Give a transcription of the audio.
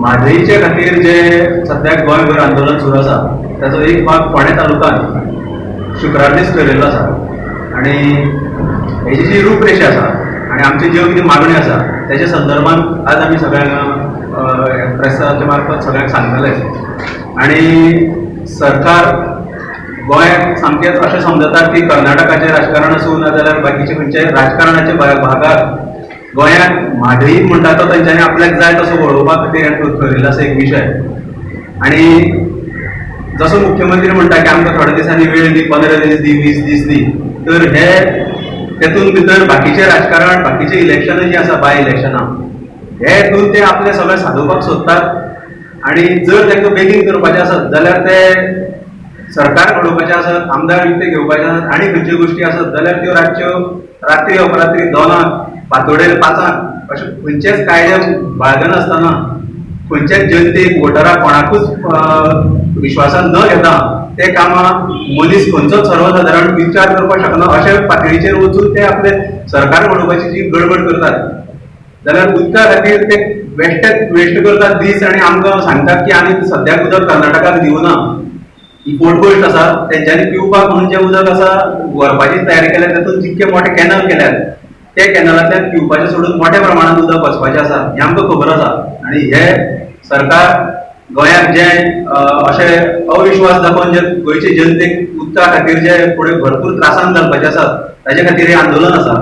म्हादैचे खातीर जे सद्याक गोंयभर आंदोलन सुरू आसा ताचो एक भाग फोंडें तालुक्यांत शुक्रार दीस ठरयल्लो आसा आनी हेची जी रूपरेषा आसा आनी आमची ज्यो कितें मागण्यो आसा त्याच्या संदर्भात आज आमी सगळ्यांक प्रेसाच्या मार्फत सगळ्यांक सांगतले आनी सरकार गोंयाक सामकेंच अशें समजतात की कर्नाटकाचें राजकारण आसूं ना जाल्यार बाकीचे खंयच्याय राजकारणाच्या भागात गोंयाक म्हादई म्हणटा तो तांच्यांनी आपल्याक जाय तसो वळोवपा खातीर ठरयिल्लो आसा एक विशय आनी जसो मुख्यमंत्री म्हणटा की आमकां थोड्या दिसांनी वेळ दी 15 दीस दी 20 दीस दी तर हे तेतून भितर बाकीचे राजकारण बाकीचे इलेक्शनां जी आसा बाय इलेक्शनां हे हितून ते आपले सगळे सादोवपाक सोदतात आनी जर तांकां बेगीन करपाचें आसत जाल्यार ते सरकार घडोवपाचें आसत आमदार विकते घेवपाचे आसत आनी खंयच्यो गोश्टी आसत जाल्यार त्यो रातच्यो रात्री अपरात्री 2 फांतोडेर 5 अशें खंयचेच कायदे बाळगनासतना खंयच्याच जनतेक वोटराक कोणाकूच विश्वासान न घेता ते कामां मनीस खंयचोच सर्वसाधारण विचार करपाक शकना अशे पातळीचेर वचून ते आपले सरकार घडोवपाची जी गडबड करतात जाल्यार उदका खातीर ते वेस्ट करतात दीस आनी आमकां सांगतात की आमी सद्याक उदक कर्नाटकाक दिवना ही पोट गोश्ट आसा तेंच्यांनी पिवपाक म्हणून जें उदक आसा व्हरपाची तयारी केल्या तातूंत जितके मोठे कॅनल केल्यात ते कॅनलांतल्यान पिवपाचें सोडून मोठ्या प्रमाणात उदक वचपाचें आसा हें आमकां खबर आसा आनी हे सरकार गोंयाक जे अशे अविश्वास दाखोवन जे गोंयचे जनतेक उदका खातीर जे फुडें भरपूर त्रासान घालपाचे आसात ताचे खातीर हें आंदोलन आसा